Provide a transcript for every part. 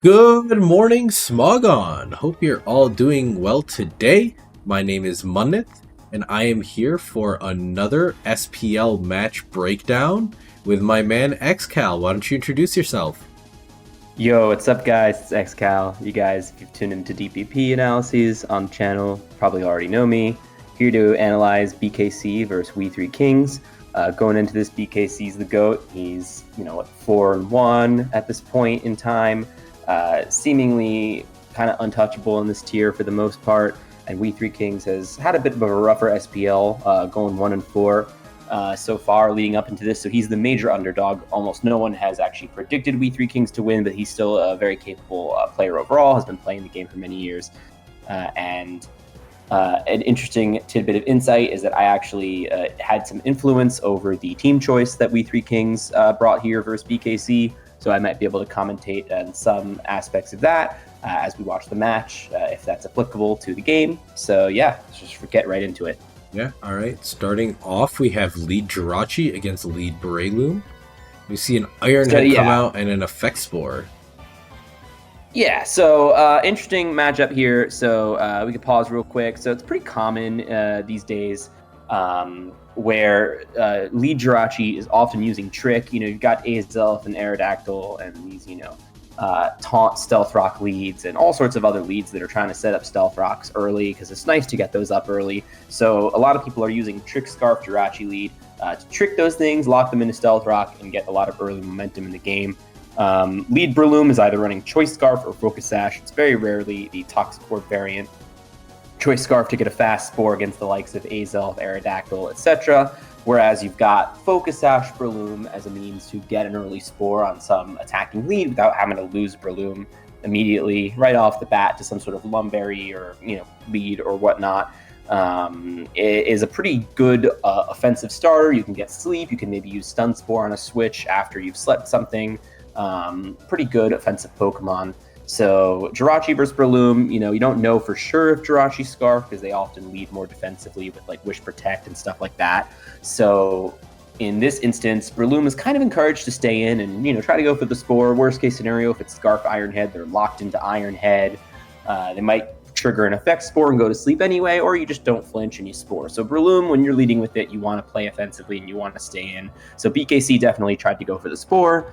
Good morning, Smogon. Hope you're all doing well today. My name is Munnith, and I am here for another SPL match breakdown with my man Excal. Why don't you introduce yourself? Yo, what's up, guys? It's Excal. You guys, if you've tuned into DPP analyses on the channel, probably already know me. Here to analyze BKC versus We Three Kings. Going into this, BKC's the GOAT. He's, 4-1 at this point in time. Seemingly kind of untouchable in this tier for the most part. And We Three Kings has had a bit of a rougher SPL, going 1-4 so far leading up into this. So he's the major underdog. Almost no one has actually predicted We Three Kings to win, but he's still a very capable player overall, has been playing the game for many years. And an interesting tidbit of insight is that I actually had some influence over the team choice that We Three Kings brought here versus BKC. So I might be able to commentate on some aspects of that as we watch the match, if that's applicable to the game. So yeah, let's just get right into it. Yeah, alright. Starting off, we have lead Jirachi against lead Breloom. We see an Ironhead come out and an Effect Spore. Yeah, so interesting matchup here. So we could pause real quick. So it's pretty common these days where lead Jirachi is often using Trick. You've got Azelf and Aerodactyl and these, taunt Stealth Rock leads and all sorts of other leads that are trying to set up Stealth Rocks early because it's nice to get those up early. So a lot of people are using Trick Scarf Jirachi lead to trick those things, lock them into Stealth Rock, and get a lot of early momentum in the game. Lead Breloom is either running Choice Scarf or Focus Sash. It's very rarely the Toxic Orb variant. Choice Scarf to get a fast spore against the likes of Azelf, Aerodactyl, etc. Whereas you've got Focus Sash Breloom as a means to get an early spore on some attacking lead without having to lose Breloom immediately right off the bat to some sort of Lumberry or lead or whatnot. It is a pretty good offensive starter. You can get sleep. You can maybe use Stun Spore on a switch after you've slept something. Pretty good offensive Pokemon. So Jirachi versus Breloom, you don't know for sure if Jirachi Scarf because they often lead more defensively with like Wish Protect and stuff like that. So in this instance, Breloom is kind of encouraged to stay in and try to go for the spore. Worst case scenario, if it's Scarf Ironhead, they're locked into Ironhead. They might trigger an effect spore and go to sleep anyway, or you just don't flinch and you spore. So Breloom, when you're leading with it, you want to play offensively and you want to stay in. So BKC definitely tried to go for the spore.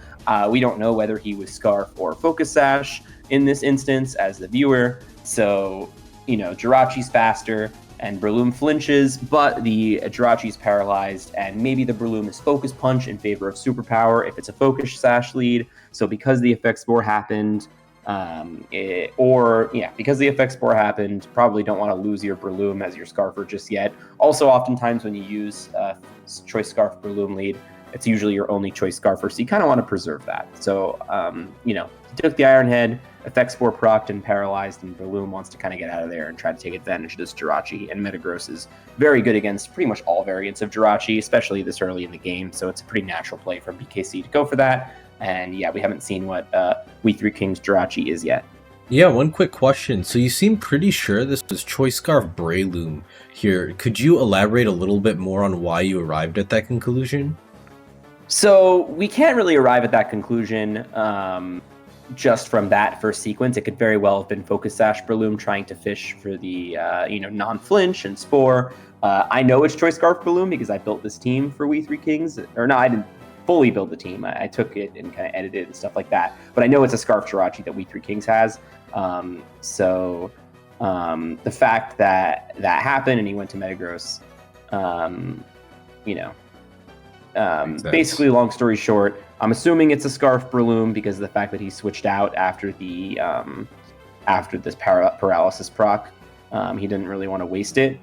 We don't know whether he was Scarf or Focus Sash in this instance as the viewer. So, Jirachi's faster and Breloom flinches, but the Jirachi's paralyzed and maybe the Breloom is Focus Punch in favor of Superpower if it's a Focus Sash lead. So because the effect spore happened, because the effect spore happened, probably don't want to lose your Breloom as your Scarfer just yet. Also, oftentimes when you use Choice Scarf Breloom lead, it's usually your only Choice Scarfer, so you kind of want to preserve that. So, he took the Ironhead, effect spore procced and paralyzed, and Breloom wants to kind of get out of there and try to take advantage of this Jirachi. And Metagross is very good against pretty much all variants of Jirachi, especially this early in the game. So it's a pretty natural play from BKC to go for that. And yeah, we haven't seen what We Three Kings Jirachi is yet. Yeah, one quick question. So you seem pretty sure this was Choice Scarf Breloom here. Could you elaborate a little bit more on why you arrived at that conclusion? So we can't really arrive at that conclusion just from that first sequence. It could very well have been Focus Sash Breloom trying to fish for the non-flinch and spore. I know it's Choice Scarf Breloom because I built this team for We Three Kings. Or no, I didn't fully build the team. I took it and kind of edited it and stuff like that. But I know it's a Scarf Jirachi that We Three Kings has. The fact that happened and he went to Metagross, basically, long story short, I'm assuming it's a Scarf Breloom because of the fact that he switched out after the after this paralysis proc. He didn't really want to waste it.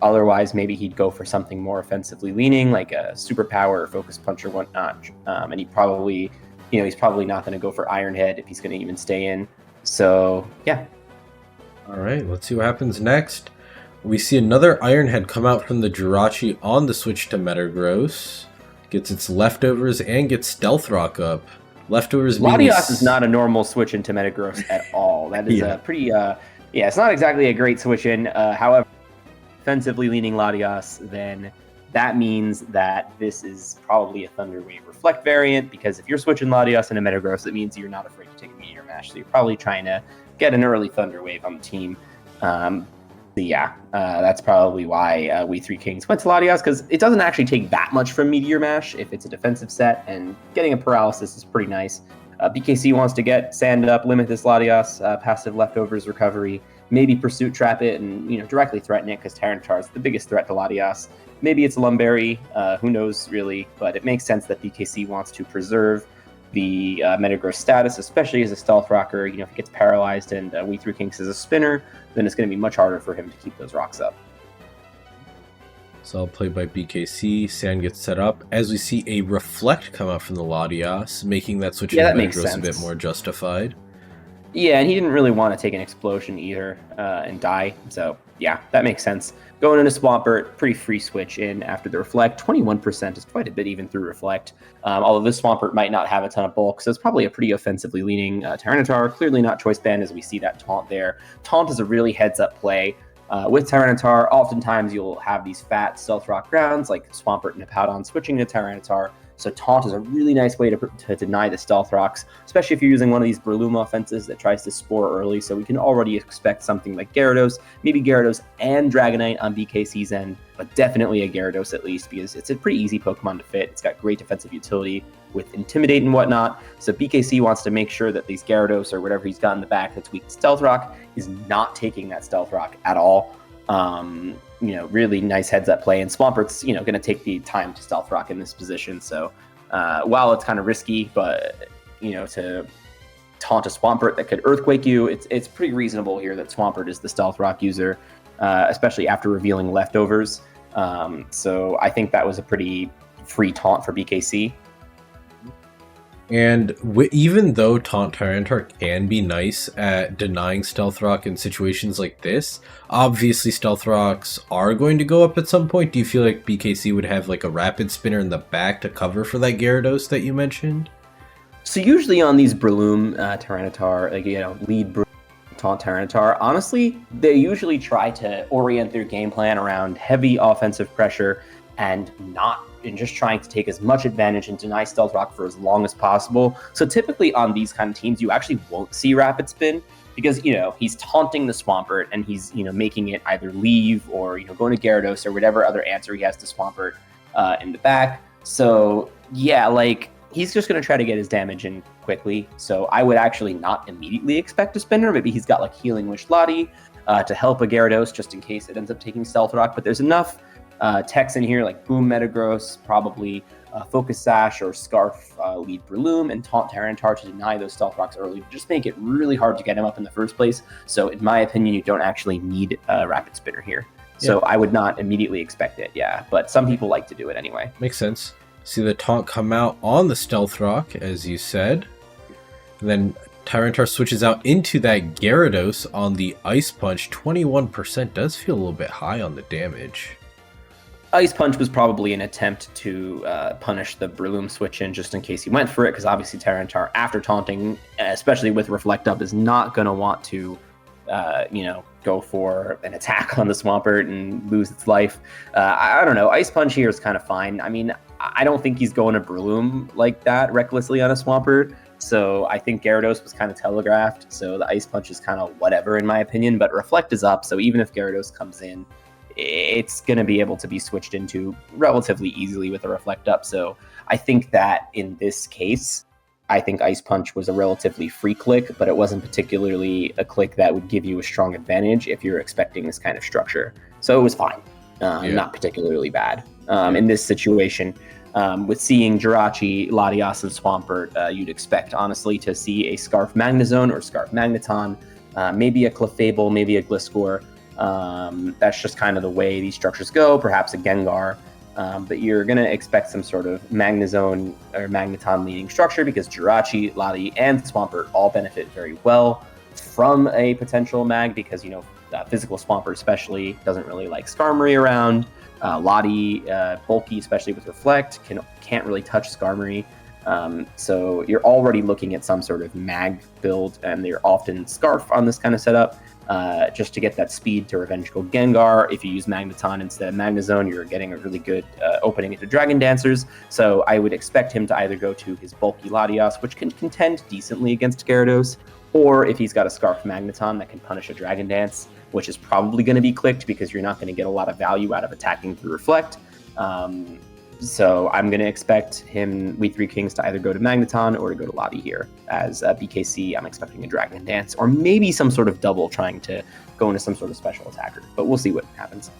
Otherwise, maybe he'd go for something more offensively leaning, like a Superpower or Focus Punch or whatnot. And he probably, he's probably not going to go for Ironhead if he's going to even stay in. So, yeah. All right, let's see what happens next. We see another Ironhead come out from the Jirachi on the switch to Metagross. Gets its leftovers and gets Stealth Rock up. Leftovers Latios is not a normal switch into Metagross at all. That is a pretty, it's not exactly a great switch in. However, offensively leaning Latios, then that means that this is probably a Thunder Wave or Reflect variant, because if you're switching Latias into Metagross, it means you're not afraid to take a Meteor Mash, so you're probably trying to get an early Thunder Wave on the team. That's probably why we Three Kings went to Latias, because it doesn't actually take that much from Meteor Mash if it's a defensive set, and getting a Paralysis is pretty nice. BKC wants to get Sand Up, limit this Latias, passive Leftovers recovery, maybe Pursuit Trap it, and directly threaten it, because Tyranitar is the biggest threat to Latias. Maybe it's Lumberry, who knows really, but it makes sense that BKC wants to preserve the Metagross status, especially as a Stealth Rocker. If he gets paralyzed and we Three Kings is a spinner, then it's going to be much harder for him to keep those rocks up. Solid play by BKC. Sand gets set up as we see a Reflect come out from the Latias, making that switch into Metagross a bit more justified. Yeah, and he didn't really want to take an Explosion either and die, so yeah, that makes sense. Going into Swampert, pretty free switch in after the Reflect. 21% is quite a bit even through Reflect. Although this Swampert might not have a ton of bulk, so it's probably a pretty offensively leaning Tyranitar. Clearly not Choice Band, as we see that Taunt there. Taunt is a really heads-up play. With Tyranitar, oftentimes you'll have these fat Stealth Rock grounds like Swampert and Hippowdon switching to Tyranitar. So Taunt is a really nice way to deny the Stealth Rocks, especially if you're using one of these Breloom offenses that tries to Spore early. So we can already expect something like Gyarados, maybe Gyarados and Dragonite on BKC's end, but definitely a Gyarados at least, because it's a pretty easy Pokemon to fit. It's got great defensive utility with Intimidate and whatnot. So BKC wants to make sure that these Gyarados or whatever he's got in the back that's weak to Stealth Rock is not taking that Stealth Rock at all. Really nice heads-up play, and Swampert's, going to take the time to Stealth Rock in this position. So while it's kind of risky, but, to taunt a Swampert that could Earthquake you, it's pretty reasonable here that Swampert is the Stealth Rock user, especially after revealing Leftovers. So I think that was a pretty free taunt for BKC. And even though Taunt Tyranitar can be nice at denying Stealth Rock in situations like this, obviously Stealth Rocks are going to go up at some point. Do you feel like BKC would have like a Rapid Spinner in the back to cover for that Gyarados that you mentioned? So usually on these Breloom Tyranitar, lead Breloom Taunt Tyranitar, honestly, they usually try to orient their game plan around heavy offensive pressure and just trying to take as much advantage and deny Stealth Rock for as long as possible. So typically on these kind of teams, you actually won't see Rapid Spin because, he's taunting the Swampert and he's, making it either leave or, going to Gyarados or whatever other answer he has to Swampert in the back. So yeah, he's just going to try to get his damage in quickly. So I would actually not immediately expect a spinner. Maybe he's got Healing Wish Lati to help a Gyarados just in case it ends up taking Stealth Rock, but there's enough techs in here like Boom Metagross, probably Focus Sash or Scarf lead Breloom, and Taunt Tyranitar to deny those Stealth Rocks early, just make it really hard to get him up in the first place. So in my opinion, you don't actually need a Rapid Spinner here. So I would not immediately expect it, but some people like to do it anyway. Makes sense. See the Taunt come out on the Stealth Rock, as you said. And then Tyranitar switches out into that Gyarados on the Ice Punch. 21% does feel a little bit high on the damage. Ice Punch was probably an attempt to punish the Breloom switch in just in case he went for it, because obviously Tyranitar, after taunting, especially with Reflect Up, is not going to want to, go for an attack on the Swampert and lose its life. I don't know. Ice Punch here is kind of fine. I mean, I don't think he's going to Breloom like that recklessly on a Swampert. So I think Gyarados was kind of telegraphed. So the Ice Punch is kind of whatever in my opinion, but Reflect is up. So even if Gyarados comes in, it's going to be able to be switched into relatively easily with a Reflect Up. So I think that in this case, I think Ice Punch was a relatively free click, but it wasn't particularly a click that would give you a strong advantage if you're expecting this kind of structure. So it was fine, not particularly bad. In this situation, with seeing Jirachi, Latias, and Swampert, you'd expect, honestly, to see a Scarf Magnezone or Scarf Magneton, maybe a Clefable, maybe a Gliscor. That's just kind of the way these structures go, perhaps a Gengar. But you're going to expect some sort of Magnezone or Magneton leading structure because Jirachi, Lati, and Swampert all benefit very well from a potential mag because, physical Swampert especially doesn't really like Skarmory around. Lati, bulky, especially with Reflect, can't really touch Skarmory. So you're already looking at some sort of mag build, and they're often Scarf on this kind of setup, just to get that speed to Revengeful Gengar. If you use Magneton instead of Magnezone, you're getting a really good opening into Dragon Dancers. So I would expect him to either go to his bulky Latias, which can contend decently against Gyarados, or if he's got a Scarf Magneton that can punish a Dragon Dance, which is probably going to be clicked because you're not going to get a lot of value out of attacking through Reflect. So I'm going to expect him, We Three Kings, to either go to Magneton or to go to Lati here. As BKC, I'm expecting a Dragon Dance, or maybe some sort of double trying to go into some sort of special attacker. But we'll see what happens.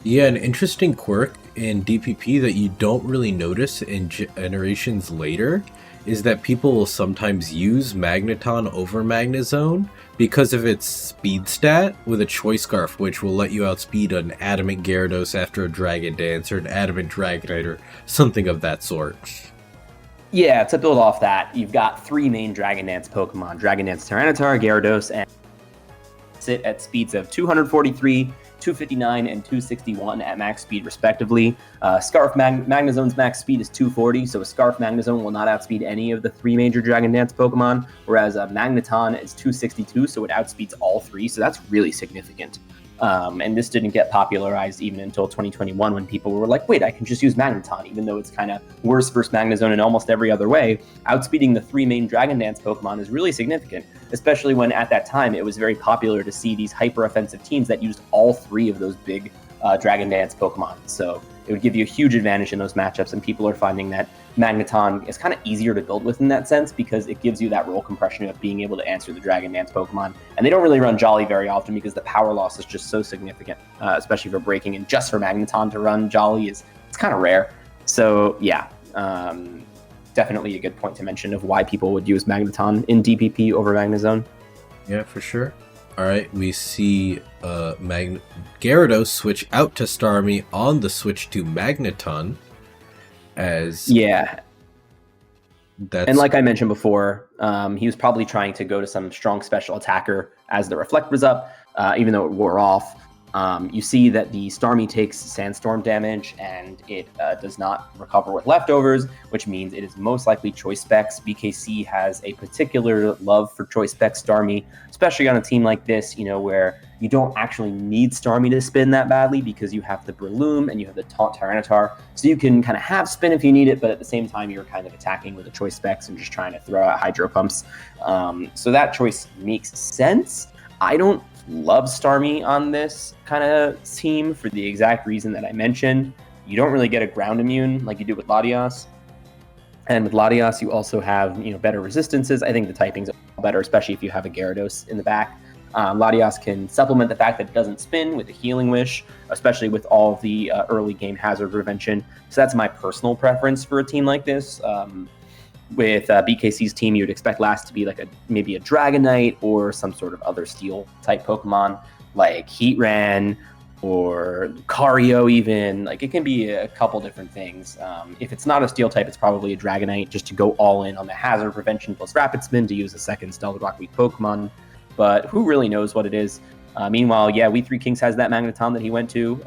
Yeah, an interesting quirk in DPP that you don't really notice in generations later is that people will sometimes use Magneton over Magnezone because of its speed stat with a Choice Scarf, which will let you outspeed an Adamant Gyarados after a Dragon Dance or an Adamant Dragonite or something of that sort. Yeah, to build off that, you've got 3 main Dragon Dance Pokemon, Dragon Dance Tyranitar, Gyarados, and sit at speeds of 243, 259, and 261 at max speed, respectively. Scarf Magnezone's max speed is 240, so a Scarf Magnezone will not outspeed any of the 3 major Dragon Dance Pokemon, whereas a Magneton is 262, so it outspeeds all 3, so that's really significant. And this didn't get popularized even until 2021 when people were like, wait, I can just use Magneton, even though it's kind of worse versus Magnezone in almost every other way. Outspeeding the 3 main Dragon Dance Pokemon is really significant, especially when at that time it was very popular to see these hyper-offensive teams that used all 3 of those big Dragon Dance Pokemon. So it would give you a huge advantage in those matchups, and people are finding that Magneton is kind of easier to build with in that sense because it gives you that roll compression of being able to answer the Dragon Dance Pokemon. And they don't really run Jolly very often because the power loss is just so significant, especially for breaking. And just for Magneton to run Jolly it's kind of rare. So yeah, definitely a good point to mention of why people would use Magneton in DPP over Magnezone. Yeah, for sure. All right, we see Gyarados switch out to Starmie on the switch to Magneton. And like I mentioned before, he was probably trying to go to some strong special attacker as the Reflect was up, even though it wore off. You see that the Starmie takes Sandstorm damage, and it does not recover with leftovers, which means it is most likely Choice Specs. BKC has a particular love for Choice Specs Starmie, especially on a team like this, where you don't actually need Starmie to spin that badly because you have the Breloom and you have the Taunt Tyranitar, so you can kind of have spin if you need it, but at the same time you're kind of attacking with a Choice Specs and just trying to throw out Hydro Pumps. So that choice makes sense. I don't love Starmie on this kind of team for the exact reason that I mentioned. You don't really get a ground immune like you do with Latias. And with Latias, you also have better resistances. I think the typing's better, especially if you have a Gyarados in the back. Latias can supplement the fact that it doesn't spin with a Healing Wish, especially with all of the early game hazard prevention. So that's my personal preference for a team like this. With BKC's team, you would expect last to be like maybe a Dragonite or some sort of other steel type Pokemon like Heatran or Lucario even. Like, it can be a couple different things. If it's not a steel type, it's probably a Dragonite just to go all in on the hazard prevention plus rapid spin to use a second Stealth Rock weak Pokemon. But who really knows what it is? Meanwhile, yeah, We Three Kings has that Magneton that he went to,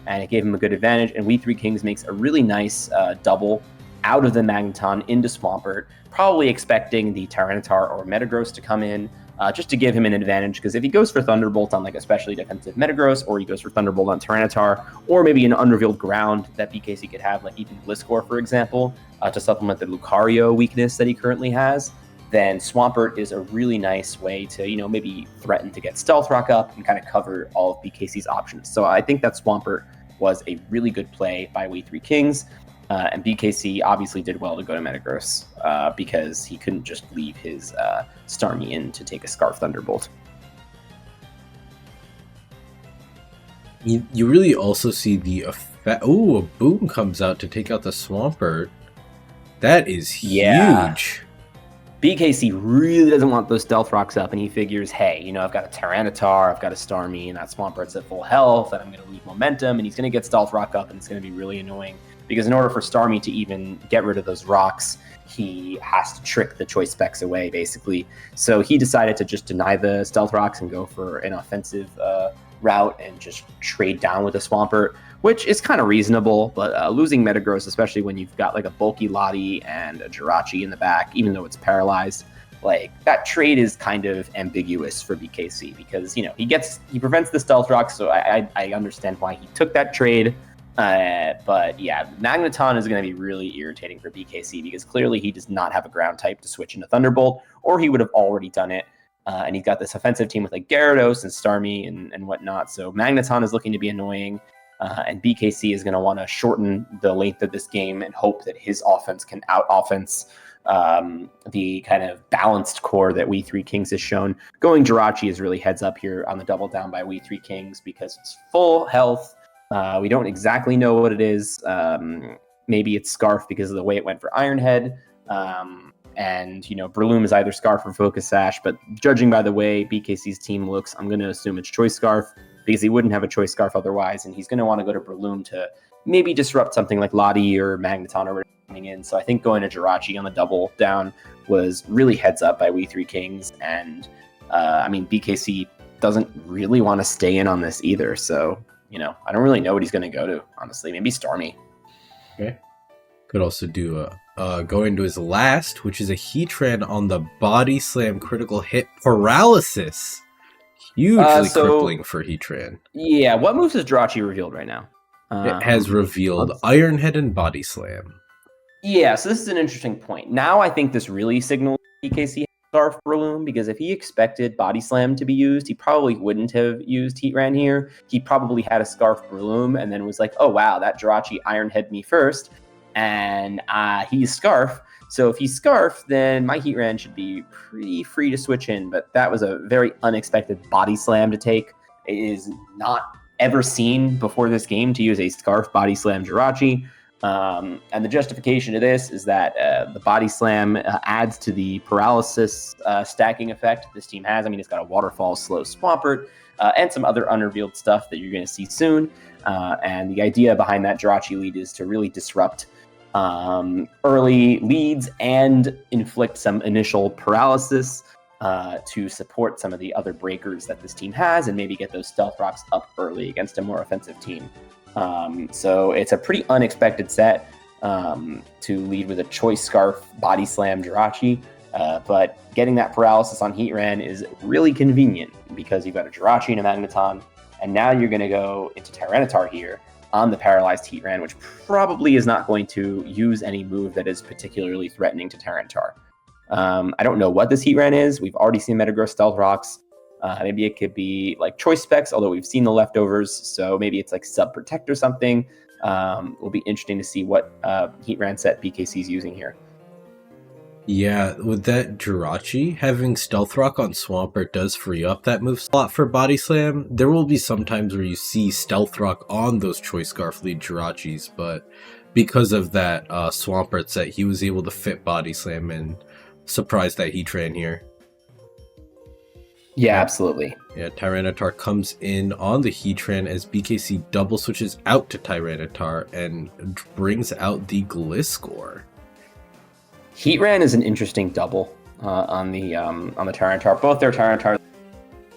and it gave him a good advantage. And We Three Kings makes a really nice double out of the Magneton into Swampert, probably expecting the Tyranitar or Metagross to come in just to give him an advantage, because if he goes for Thunderbolt on like especially defensive Metagross, or he goes for Thunderbolt on Tyranitar, or maybe an unrevealed ground that BKC could have, like even Gliscor, for example, to supplement the Lucario weakness that he currently has, then Swampert is a really nice way to, maybe threaten to get Stealth Rock up and kind of cover all of BKC's options. So I think that Swampert was a really good play by We Three Kings. And BKC obviously did well to go to Metagross because he couldn't just leave his Starmie in to take a Scarf Thunderbolt. You really also see the effect. Oh, a Boom comes out to take out the Swampert. That is huge. Yeah. BKC really doesn't want those Stealth Rocks up, and he figures, hey, I've got a Tyranitar, I've got a Starmie, and that Swampert's at full health, and I'm going to leave momentum, and he's going to get Stealth Rock up, and it's going to be really annoying. Because in order for Starmie to even get rid of those rocks, he has to trick the Choice Specs away, basically. So he decided to just deny the Stealth Rocks and go for an offensive route and just trade down with a Swampert, which is kind of reasonable, but losing Metagross, especially when you've got like a bulky Lottie and a Jirachi in the back, even though it's paralyzed, like that trade is kind of ambiguous for BKC because, you know, he prevents the Stealth Rock, so I understand why he took that trade. But yeah, Magneton is going to be really irritating for BKC because clearly he does not have a ground type to switch into Thunderbolt, or he would have already done it. And he's got this offensive team with like Gyarados and Starmie and whatnot. So Magneton is looking to be annoying, and BKC is going to want to shorten the length of this game and hope that his offense can out-offense the kind of balanced core that We Three Kings has shown. Going Jirachi is really heads up here on the double down by We Three Kings because it's full health. We don't exactly know what it is. Maybe it's Scarf because of the way it went for Ironhead. And, you know, Breloom is either Scarf or Focus Sash, but judging by the way BKC's team looks, I'm going to assume it's Choice Scarf because he wouldn't have a Choice Scarf otherwise, and he's going to want to go to Breloom to maybe disrupt something like Lottie or Magneton or whatever coming in. So I think going to Jirachi on the double down was really heads up by We Three Kings, and I mean, BKC doesn't really want to stay in on this either, so, you know, I don't really know what he's going to go to, honestly. Maybe Stormy. Okay. Could also do go into his last, which is a Heatran on the Body Slam critical hit paralysis. Hugely crippling for Heatran. Yeah, what moves has Jirachi revealed right now? It has revealed Ironhead and Body Slam. Yeah, so this is an interesting point. Now I think this really signals BKC Scarf Breloom, because if he expected Body Slam to be used, he probably wouldn't have used Heatran here. He probably had a Scarf Breloom and then was like, oh wow, that Jirachi Ironhead me first, and he's Scarf. So if he's Scarf, then my Heatran should be pretty free to switch in, but that was a very unexpected Body Slam to take. It is not ever seen before this game to use a Scarf Body Slam Jirachi. And the justification to this is that the Body Slam adds to the paralysis stacking effect this team has. I mean, it's got a Waterfall, Slow Swampert, and some other unrevealed stuff that you're going to see soon. And the idea behind that Jirachi lead is to really disrupt early leads and inflict some initial paralysis to support some of the other breakers that this team has and maybe get those Stealth Rocks up early against a more offensive team. So it's a pretty unexpected set to lead with a Choice Scarf Body Slam Jirachi, but getting that paralysis on Heatran is really convenient because you've got a Jirachi and a Magneton, and now you're going to go into Tyranitar here on the paralyzed Heatran, which probably is not going to use any move that is particularly threatening to Tyranitar. I don't know what this Heatran is. We've already seen Metagross Stealth Rocks. Maybe it could be like Choice Specs, although we've seen the leftovers, so maybe it's like Sub Protect or something. It'll be interesting to see what Heatran set BKC is using here. Yeah, with that Jirachi, having Stealth Rock on Swampert does free up that move slot for Body Slam. There will be some times where you see Stealth Rock on those Choice Scarf lead Jirachis, but because of that Swampert set, he was able to fit Body Slam and surprise that Heatran here. Yeah, absolutely. Yeah, Tyranitar comes in on the Heatran as BKC double switches out to Tyranitar and brings out the Gliscor. Heatran is an interesting double on the Tyranitar. Both their Tyranitar.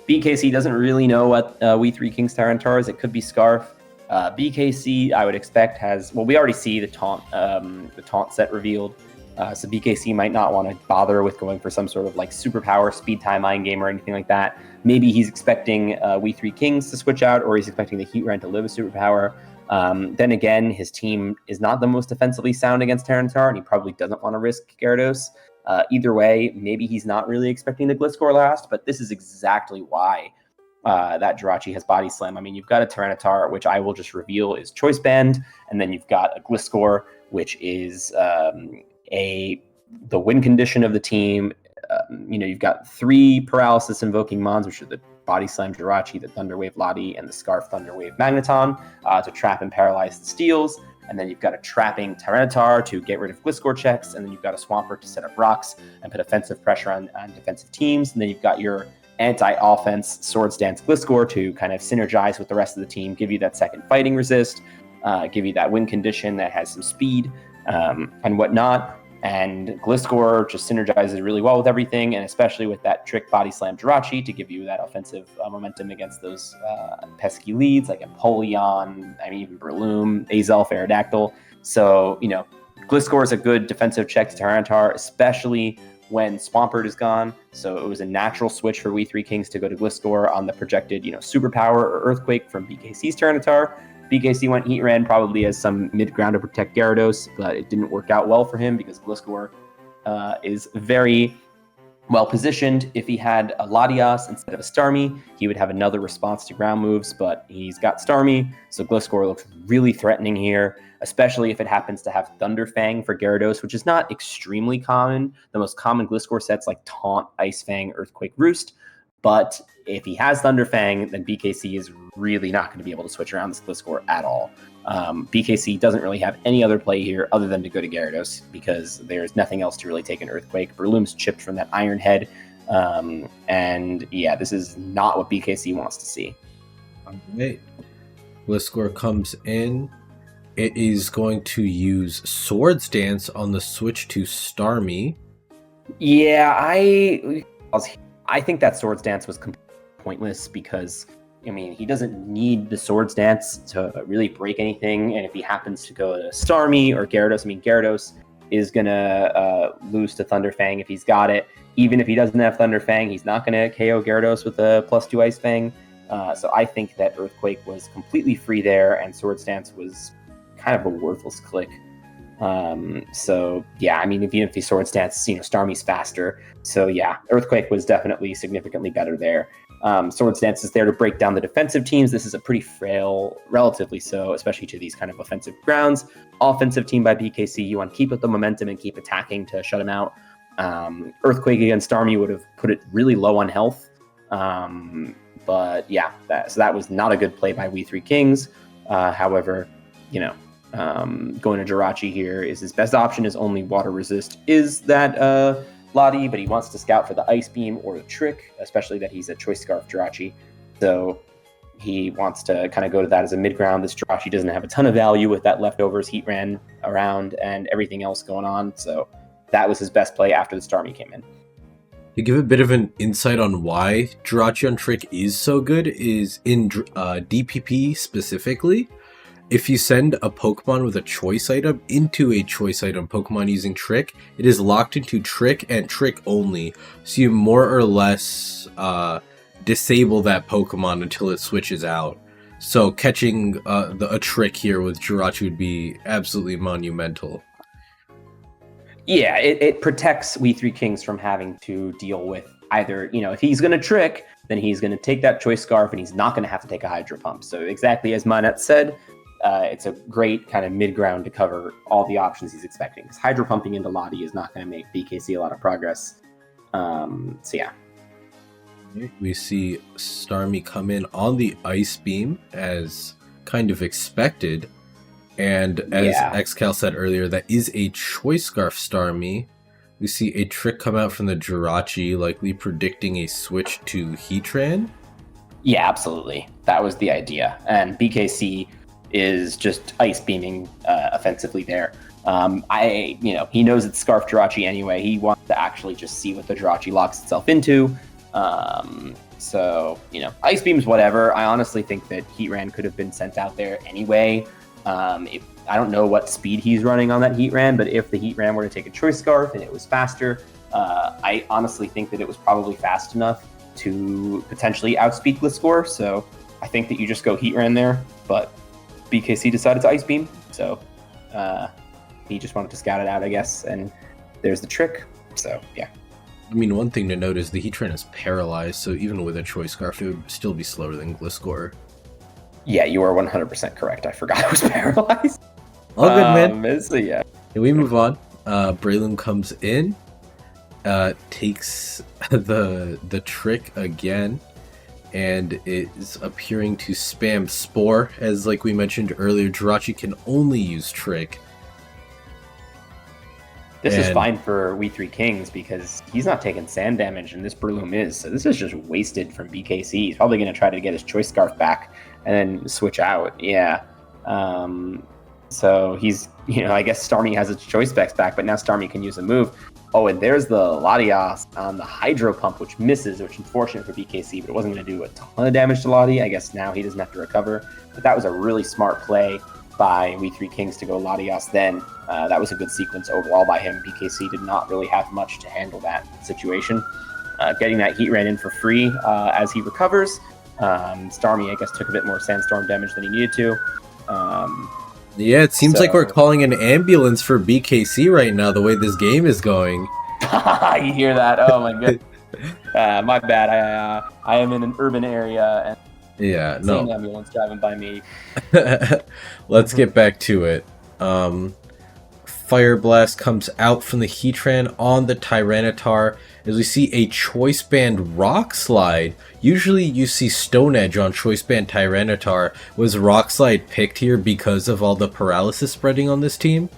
BKC doesn't really know what We Three Kings Tyranitar is. It could be Scarf. BKC, I would expect, has... Well, we already see the taunt set revealed. So BKC might not want to bother with going for some sort of like superpower, speed time mind game or anything like that. Maybe he's expecting We Three Kings to switch out, or he's expecting the Heatran to live a superpower. Then again, his team is not the most defensively sound against Tyranitar, and he probably doesn't want to risk Gyarados. Either way, maybe he's not really expecting the Gliscor last, but this is exactly why that Jirachi has Body Slam. I mean, you've got a Tyranitar, which I will just reveal is Choice Band, and then you've got a Gliscor, which is the win condition of the team. You've got 3 paralysis invoking mons, which are the Body Slam Jirachi, the Thunder Wave Lottie, and the Scarf Thunder Wave Magneton to trap and paralyze the steals. And then you've got a trapping Tyranitar to get rid of Gliscor checks, and then you've got a Swampert to set up rocks and put offensive pressure on defensive teams. And then you've got your anti-offense Swords Dance Gliscor to kind of synergize with the rest of the team, give you that second fighting resist, give you that win condition that has some speed and whatnot. And Gliscor just synergizes really well with everything, and especially with that trick body slam Jirachi to give you that offensive momentum against those pesky leads like Empoleon, even Breloom, Azelf, Aerodactyl. So, Gliscor is a good defensive check to Tyranitar, especially when Swampert is gone. So it was a natural switch for We3 Kings to go to Gliscor on the projected, Superpower or Earthquake from BKC's Tyranitar. BKC went Heat Ran probably as some mid-ground to protect Gyarados, but it didn't work out well for him because Gliscor is very well positioned. If he had a Latias instead of a Starmie, he would have another response to ground moves, but he's got Starmie, so Gliscor looks really threatening here, especially if it happens to have Thunderfang for Gyarados, which is not extremely common. The most common Gliscor sets like Taunt, Ice Fang, Earthquake, Roost, but if he has Thunderfang, then BKC is really not going to be able to switch around this Gliscor at all. BKC doesn't really have any other play here other than to go to Gyarados because there's nothing else to really take an Earthquake. Breloom's chipped from that Iron Head. And yeah, this is not what BKC wants to see. All right. Gliscor comes in. It is going to use Swords Dance on the switch to Starmie. Yeah, I think that Swords Dance was completely pointless because, he doesn't need the Swords Dance to really break anything. And if he happens to go to Starmie or Gyarados, Gyarados is going to lose to Thunderfang if he's got it. Even if he doesn't have Thunderfang, he's not going to KO Gyarados with a +2 Ice Fang. So I think that Earthquake was completely free there, and Swords Dance was kind of a worthless click. So yeah, even if he Swords Dance, Starmie's faster. So yeah, Earthquake was definitely significantly better there. Swords Dance is there to break down the defensive teams. This is a pretty frail, relatively so, especially to these kind of offensive grounds. Offensive team by BKC, you want to keep up the momentum and keep attacking to shut him out. Earthquake against Starmie would have put it really low on health. But yeah, that was not a good play by We3 Kings. However, going to Jirachi here is his best option. His only water resist is that Lottie, but he wants to scout for the Ice Beam or the Trick, especially that he's a Choice Scarf Jirachi. So he wants to kind of go to that as a mid-ground. This Jirachi doesn't have a ton of value with that leftovers Heat Ran around and everything else going on. So that was his best play after the Starmie came in. To give a bit of an insight on why Jirachi on Trick is so good is in DPP specifically. If you send a Pokemon with a choice item into a choice item Pokemon using Trick, it is locked into Trick and Trick only. So you more or less disable that Pokemon until it switches out. So catching a Trick here with Jirachi would be absolutely monumental. Yeah, it protects We3 Kings from having to deal with either, if he's going to Trick, then he's going to take that Choice Scarf and he's not going to have to take a Hydro Pump. So exactly as Manette said, it's a great kind of mid-ground to cover all the options he's expecting. Because Hydro Pumping into Lottie is not going to make BKC a lot of progress. So yeah. We see Starmie come in on the Ice Beam as kind of expected. And as Excal said earlier, that is a Choice Scarf Starmie. We see a Trick come out from the Jirachi, likely predicting a switch to Heatran. Yeah, absolutely. That was the idea. And BKC is just Ice Beaming offensively there. He knows it's Scarf Jirachi anyway. He wants to actually just see what the Jirachi locks itself into. So, Ice Beam's whatever. I honestly think that Heatran could have been sent out there anyway. I don't know what speed he's running on that Heatran, but if the Heatran were to take a Choice Scarf and it was faster, I honestly think that it was probably fast enough to potentially outspeed Gliscor. So I think that you just go Heatran there, but BKC decided to Ice Beam, so he just wanted to scout it out, I guess, and there's the Trick. So yeah. One thing to note is the Heatran is paralyzed, so even with a Choice Scarf, it would still be slower than Gliscor. Yeah, you are 100% correct. I forgot it was paralyzed. All good, man. So yeah. And we move on. Breloom comes in, takes the Trick again, and is appearing to spam Spore. As like we mentioned earlier, Jirachi can only use Trick. This is fine for We3 Kings because he's not taking sand damage, and this Breloom is. So this is just wasted from BKC. He's probably going to try to get his Choice Scarf back and then switch out. Yeah. So he's, I guess Starmie has its choice specs back, but now Starmie can use a move. Oh, and there's the Latias on the Hydro Pump, which misses, which is unfortunate for BKC, but it wasn't going to do a ton of damage to Lati. I guess now he doesn't have to recover. But that was a really smart play by We Three Kings to go Latias then. That was a good sequence overall by him. BKC did not really have much to handle that situation. Getting that Heat Ran in for free as he recovers. Starmie, I guess, took a bit more Sandstorm damage than he needed to. Yeah, it seems like we're calling an ambulance for BKC right now, the way this game is going. You hear that? Oh my goodness. My bad. I am in an urban area and yeah, no ambulance driving by me. Let's get back to it. Fire Blast comes out from the Heatran on the Tyranitar as we see a Choice Band Rock Slide. Usually you see Stone Edge on Choice Band Tyranitar. Was Rock Slide picked here because of all the paralysis spreading on this team?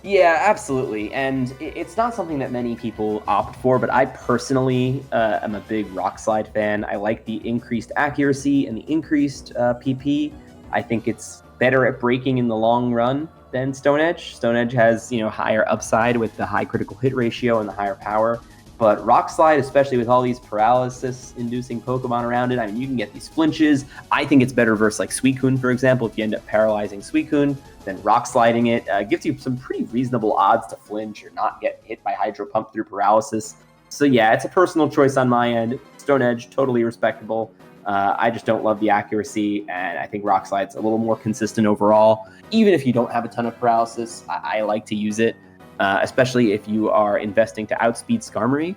Yeah, absolutely. And it's not something that many people opt for, but I personally am a big Rock Slide fan. I like the increased accuracy and the increased PP. I think it's better at breaking in the long run than Stone Edge. Stone Edge has, higher upside with the high critical hit ratio and the higher power. But Rock Slide, especially with all these paralysis-inducing Pokemon around it, I mean, you can get these flinches. I think it's better versus like Suicune, for example. If you end up paralyzing Suicune, then Rock Sliding it gives you some pretty reasonable odds to flinch or not get hit by Hydro Pump through paralysis. So yeah, it's a personal choice on my end. Stone Edge, totally respectable. I just don't love the accuracy, and I think Rock Slide's a little more consistent overall. Even if you don't have a ton of paralysis, I like to use it. Especially if you are investing to outspeed Skarmory.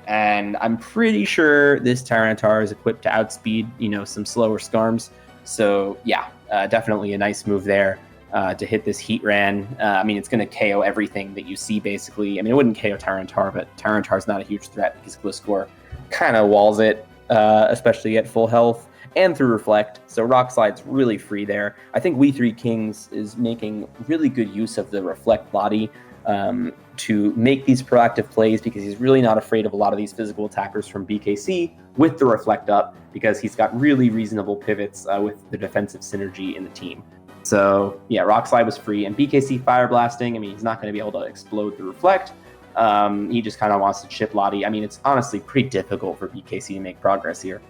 And I'm pretty sure this Tyranitar is equipped to outspeed, some slower Skarms. So yeah, definitely a nice move there to hit this Heat Ran. I mean, it's going to KO everything that you see, basically. I mean, it wouldn't KO Tyranitar, but Tyranitar's not a huge threat because Gliscor kind of walls it, especially at full health. And through Reflect, so Rock Slide's really free there. I think We Three Kings is making really good use of the Reflect body to make these proactive plays because he's really not afraid of a lot of these physical attackers from BKC with the Reflect up because he's got really reasonable pivots with the defensive synergy in the team. So yeah, Rock Slide was free, and BKC Fire Blasting, I mean, he's not going to be able to explode the Reflect. He just kind of wants to chip Lottie. I mean, it's honestly pretty difficult for BKC to make progress here.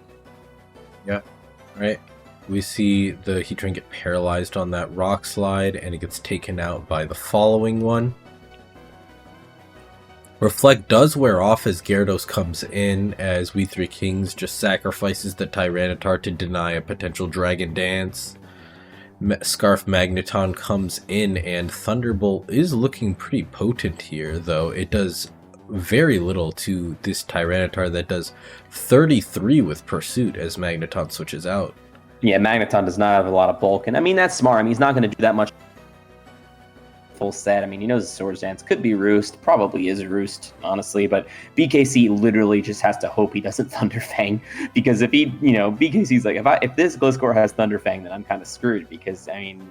Yeah, right. We see the Heatran get paralyzed on that Rock Slide, and it gets taken out by the following one. Reflect does wear off as Gyarados comes in, as We Three Kings just sacrifices the Tyranitar to deny a potential Dragon Dance. Scarf Magneton comes in, and Thunderbolt is looking pretty potent here, though it does very little to this Tyranitar that does 33 with Pursuit as Magneton switches out. Yeah, Magneton does not have a lot of bulk, and I mean, that's smart. I mean, he's not going to do that much full set. I mean, he knows the Swords Dance could be Roost, probably is Roost, honestly, but BKC literally just has to hope he doesn't Thunderfang, because if he, BKC's like, if this Gliscor has Thunderfang, then I'm kind of screwed, because, I mean,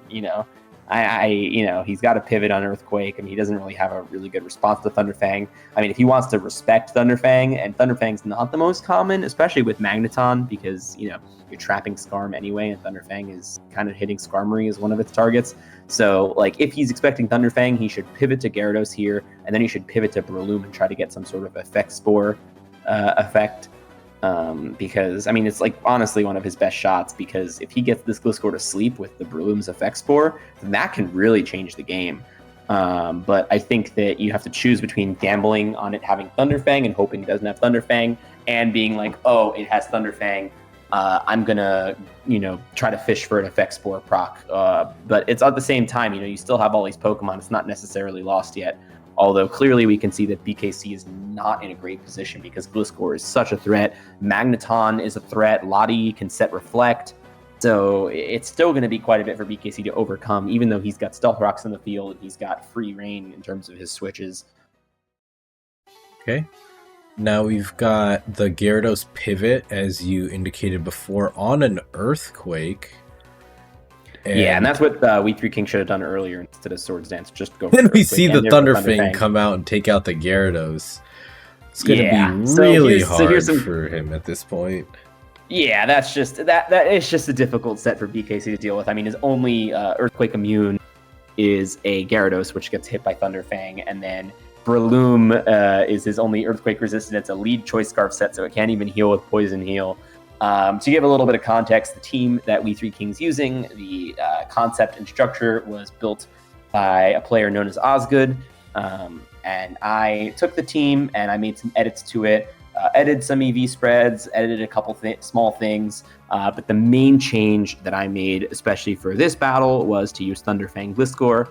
he's got a pivot on Earthquake. I mean, he doesn't really have a really good response to Thunderfang. I mean, if he wants to respect Thunderfang, and Thunderfang's not the most common, especially with Magneton, because, you're trapping Skarm anyway, and Thunderfang is kind of hitting Skarmory as one of its targets. So, if he's expecting Thunderfang, he should pivot to Gyarados here, and then he should pivot to Breloom and try to get some sort of Effect Spore effect. Because, I mean, it's honestly one of his best shots, because if he gets this Gliscor to sleep with the Breloom's Effect Spore, then that can really change the game. But I think that you have to choose between gambling on it having Thunderfang and hoping it doesn't have Thunderfang, and being like, oh, it has Thunderfang, I'm gonna, try to fish for an Effect Spore proc. But it's at the same time, you still have all these Pokemon. It's not necessarily lost yet. Although clearly we can see that BKC is not in a great position because Gliscor is such a threat. Magneton is a threat. Lottie can set Reflect. So it's still going to be quite a bit for BKC to overcome, even though he's got Stealth Rocks in the field. He's got free reign in terms of his switches. Okay. Now we've got the Gyarados pivot, as you indicated before, on an Earthquake. And that's what We Three Kings should have done earlier instead of Swords Dance. Just go. Then we see the Thunderfang come out and take out the Gyarados. It's going to be really hard for him at this point. Yeah, that's just that is just a difficult set for BKC to deal with. I mean, his only Earthquake immune is a Gyarados, which gets hit by Thunderfang, and then Breloom is his only Earthquake resistant. It's a lead Choice Scarf set, so it can't even heal with Poison Heal. To give a little bit of context, the team that We Three Kings using, the concept and structure was built by a player known as Osgood, and I took the team and I made some edits to it. Edited some EV spreads, edited a couple small things, but the main change that I made, especially for this battle, was to use Thunderfang Gliscor.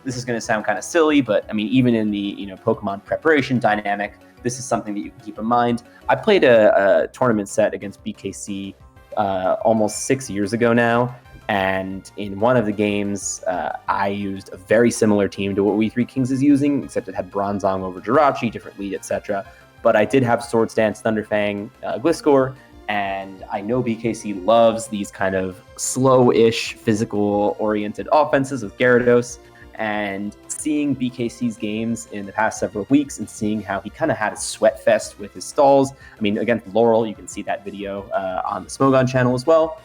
This is going to sound kind of silly, but I mean, even in the Pokemon preparation dynamic, this is something that you can keep in mind. I played a tournament set against BKC almost 6 years ago now, and in one of the games, I used a very similar team to what We Three Kings is using, except it had Bronzong over Jirachi, different lead, etc. But I did have Swords Dance, Thunderfang, Gliscor, and I know BKC loves these kind of slow-ish, physical-oriented offenses with Gyarados. And seeing BKC's games in the past several weeks and seeing how he kind of had a sweat fest with his stalls. I mean, against Laurel, you can see that video on the Smogon channel as well.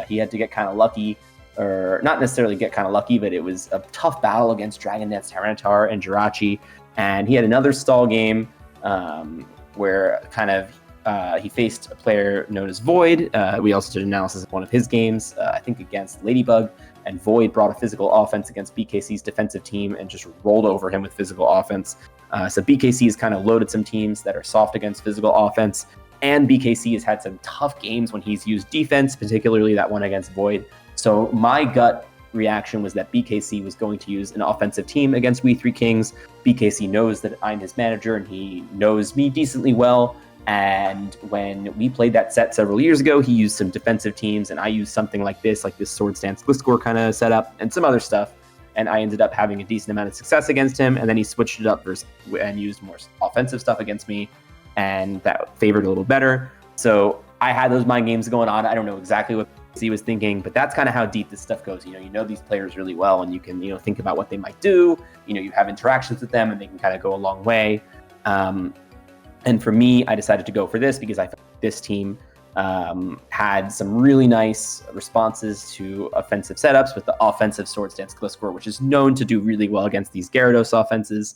He had to get kind of lucky, or not necessarily get kind of lucky, but it was a tough battle against Dragon Dance, Tyranitar, and Jirachi. And he had another stall game where kind of he faced a player known as Void. We also did analysis of one of his games, I think against Ladybug, and Void brought a physical offense against BKC's defensive team and just rolled over him with physical offense. So BKC has kind of loaded some teams that are soft against physical offense, and BKC has had some tough games when he's used defense, particularly that one against Void. So my gut reaction was that BKC was going to use an offensive team against We Three Kings. BKC knows that I'm his manager and he knows me decently well. And when we played that set several years ago, he used some defensive teams and I used something like this Swords Dance Gliscor kind of setup and some other stuff. And I ended up having a decent amount of success against him. And then he switched it up and used more offensive stuff against me. And that favored a little better. So I had those mind games going on. I don't know exactly what he was thinking, but that's kind of how deep this stuff goes. You know these players really well, and you can think about what they might do. You have interactions with them, and they can kind of go a long way. And for me, I decided to go for this because I felt this team had some really nice responses to offensive setups with the offensive Swords Dance Gliscor, which is known to do really well against these Gyarados offenses.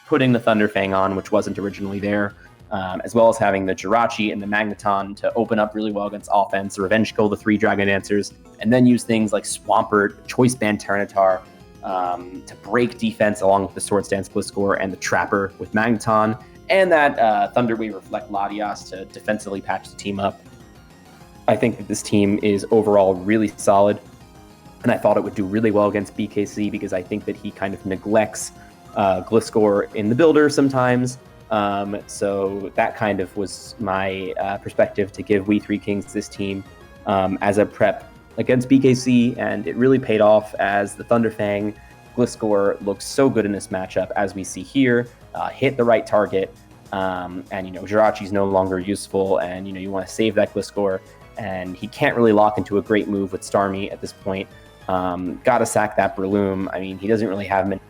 Putting the Thunderfang on, which wasn't originally there. As well as having the Jirachi and the Magneton to open up really well against offense, revenge kill the 3 Dragon Dancers, and then use things like Swampert, Choice Band Tyranitar to break defense along with the Swords Dance Gliscor and the Trapper with Magneton, and that Thunder Wave Reflect Latias to defensively patch the team up. I think that this team is overall really solid, and I thought it would do really well against BKC because I think that he kind of neglects Gliscor in the builder sometimes. So that kind of was my perspective to give We Three Kings this team as a prep against BKC, and it really paid off as the Thunderfang Gliscor looks so good in this matchup, as we see here, hit the right target, and Jirachi's no longer useful, and you want to save that Gliscor, and he can't really lock into a great move with Starmie at this point. Gotta sack that Breloom. I mean, he doesn't really have many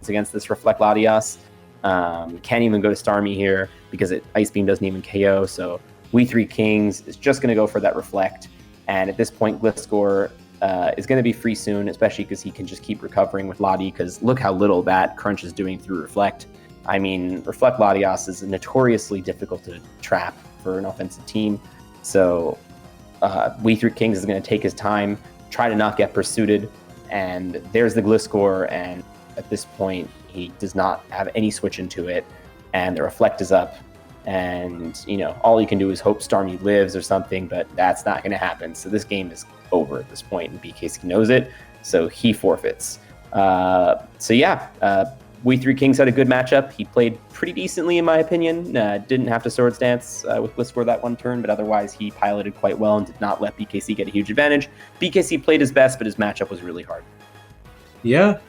against this Reflect Latias. Can't even go to Starmie here because Ice Beam doesn't even KO. So We Three Kings is just going to go for that Reflect. And at this point, Gliscor is going to be free soon, especially because he can just keep recovering with Lati, because look how little that Crunch is doing through Reflect. I mean, Reflect Latias is notoriously difficult to trap for an offensive team. So We Three Kings is going to take his time, try to not get pursued. And there's the Gliscor, and at this point, he does not have any switch into it, and the Reflect is up, and all you can do is hope Starmie lives or something, but that's not going to happen. So this game is over at this point, and BKC knows it, so he forfeits. We Three Kings had a good matchup. He played pretty decently, in my opinion. Didn't have to Swords Dance with Gliscor that one turn, but otherwise he piloted quite well and did not let BKC get a huge advantage. BKC played his best, but his matchup was really hard. Yeah.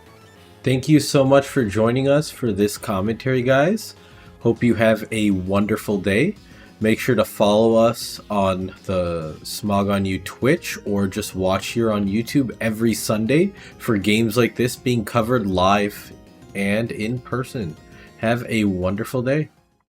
Thank you so much for joining us for this commentary, guys. Hope you have a wonderful day. Make sure to follow us on the Smogon U Twitch, or just watch here on YouTube every Sunday for games like this being covered live and in person. Have a wonderful day.